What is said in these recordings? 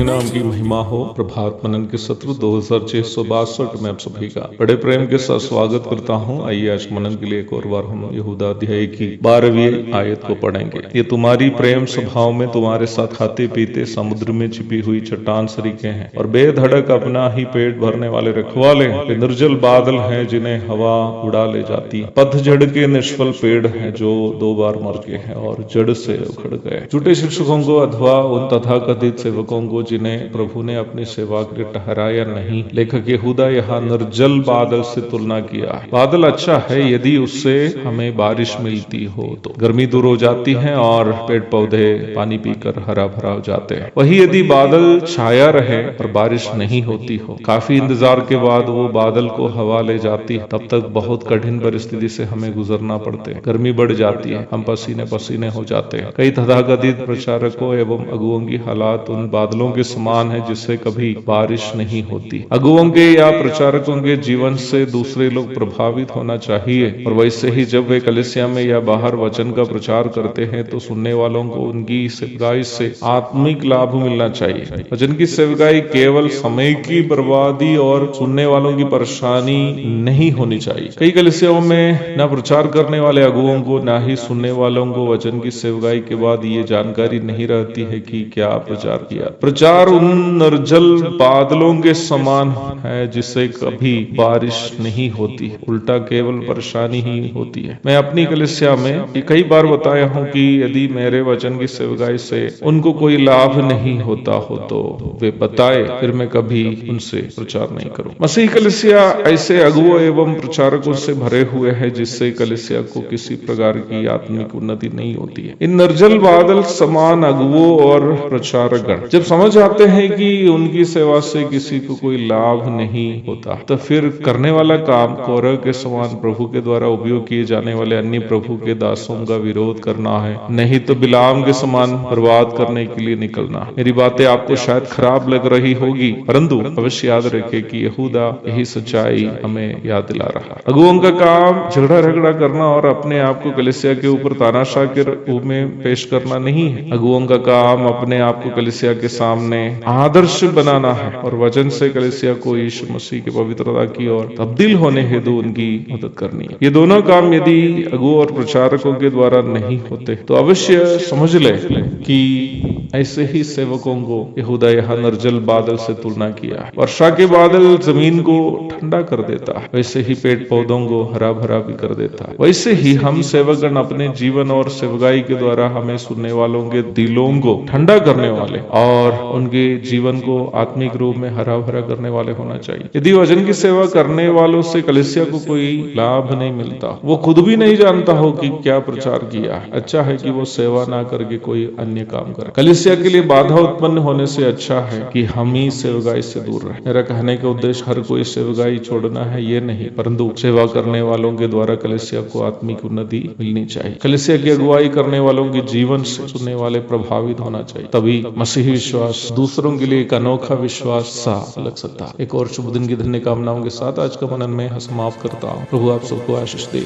नाम की महिमा हो। प्रभात मनन के सत्र 2662 में आप सभी का बड़े प्रेम के साथ स्वागत करता हूँ। आइए आज मनन के लिए एक और बार हम यहूदा अध्याय की 12वीं आयत को पढ़ेंगे। ये तुम्हारी प्रेम स्वभाव में तुम्हारे साथ खाते पीते समुद्र में छिपी हुई चट्टान सरीखे हैं और बेधड़क अपना ही पेट भरने वाले रखवाले हैं। निर्जल बादल हैं जिन्हें हवा उड़ा ले जाती है। पतझड़ के निष्फल पेड़ हैं जो 2 बार मर गए हैं और जड़ से उखड़ गए। झूठे शिक्षकों को अथवा उन तथाकथित सेवकों को जिन्हें प्रभु ने अपनी सेवा के लिए ठहराया नहीं। लेखक यहूदा यहाँ निर्जल बादल से तुलना किया है। बादल अच्छा है यदि उससे हमें बारिश मिलती हो तो गर्मी दूर हो जाती है और पेड़ पौधे पानी पीकर हरा भरा हो जाते हैं। वही यदि बादल छाया रहे और बारिश नहीं होती हो, काफी इंतजार के बाद वो बादल को हवा ले जाती है, तब तक बहुत कठिन परिस्थिति से हमें गुजरना पड़ते हैं। गर्मी बढ़ जाती है, हम पसीने पसीने हो जाते हैं। कई तथाकथित प्रचारकों एवं अगुओं की हालात उन बादलों के समान है जिससे कभी बारिश नहीं होती। अगुओं के या प्रचारकों के जीवन से दूसरे लोग प्रभावित होना चाहिए और वैसे ही जब वे कलीसिया में या बाहर वचन का प्रचार करते हैं तो सुनने वालों को उनकी सेवकाई से आत्मिक लाभ मिलना चाहिए। वचन की सेवकाई केवल समय की बर्बादी और सुनने वालों की परेशानी नहीं होनी चाहिए। कई कलीसियाओं में न प्रचार करने वाले अगुओं को न ही सुनने वालों को वचन की सेवकाई के बाद ये जानकारी नहीं रहती है कि क्या प्रचार किया। प्रचार उन निर्जल बादलों के समान है जिससे कभी बारिश नहीं होती, उल्टा केवल परेशानी ही होती है। मैं अपनी कलीसिया में कई बार बताया हूँ कि यदि मेरे वचन की सेवकाई से उनको कोई लाभ नहीं होता हो तो वे बताए, फिर मैं कभी उनसे प्रचार नहीं करूँ। मसीह कलीसिया ऐसे अगुओं एवं प्रचारकों से भरे हुए है जिससे कलीसिया को किसी प्रकार की आत्मिक उन्नति नहीं होती है। इन निर्जल बादल समान अगुओं और प्रचारकगण जब समझ आते हैं कि उनकी सेवा से किसी को कोई लाभ नहीं होता तो फिर करने वाला काम कोरह के समान प्रभु के द्वारा उपयोग किए जाने वाले अन्य प्रभु के दासों का विरोध करना है, नहीं तो बिलाम के समान बर्बाद करने के लिए निकलना। मेरी बातें आपको शायद खराब लग रही होगी, परंतु अवश्य याद रखें कि यहूदा यही सच्चाई हमें याद दिला रहा। अगुओं का काम झगड़ा रगड़ा करना और अपने आप को कलीसिया के ऊपर तानाशाह के रूप में पेश करना नहीं है। अगुओं का काम अपने आप को कलीसिया के सामने आदर्श बनाना है और वचन से कलीसिया को यीशु मसीह की पवित्रता की ओर तब्दील होने हेतु उनकी मदद करनी है। ये दोनों काम यदि अगुओं और प्रचारकों के द्वारा नहीं होते तो अवश्य समझ ले कि ऐसे ही सेवकों को यहूदा यहाँ निर्जल बादल से तुलना किया है। वर्षा के बादल जमीन को ठंडा कर देता है, वैसे ही पेड़ पौधों को हरा भरा भी कर देता है। वैसे ही हम सेवकगण अपने जीवन और सेवकाई के द्वारा हमें सुनने वालों के दिलों को ठंडा करने वाले और उनके जीवन को आत्मिक रूप में हरा भरा करने वाले होना चाहिए। यदि वचन की सेवा करने वालों से कलीसिया को कोई लाभ नहीं मिलता, वो खुद भी नहीं जानता हो कि क्या प्रचार किया, अच्छा है कि वो सेवा ना करके कोई अन्य काम करे। कलीसिया के लिए बाधा उत्पन्न होने से अच्छा है कि हम ही सेवकाई से दूर रहे। मेरा कहने का उद्देश्य हर कोई सेवकाई छोड़ना है ये नहीं, परंतु सेवा करने वालों के द्वारा कलीसिया को आत्मिक उन्नति मिलनी चाहिए। कलीसिया की अगुवाई करने वालों के जीवन से सुनने वाले प्रभावित होना चाहिए, तभी मसीही विश्वास दूसरों के लिए एक अनोखा विश्वास सा लग सकता है। एक और शुभ दिन की धन्य कामनाओं के साथ आज का मनन में समाप्त करता हूँ। प्रभु आप सबको आशीष दे।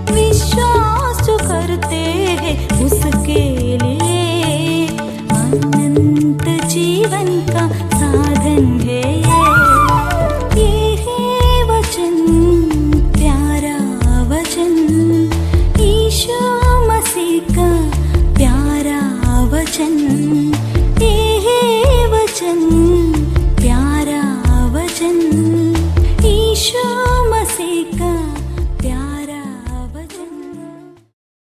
विश्वास जो करते हैं उसके लिए अनंत जीवन का साधन है।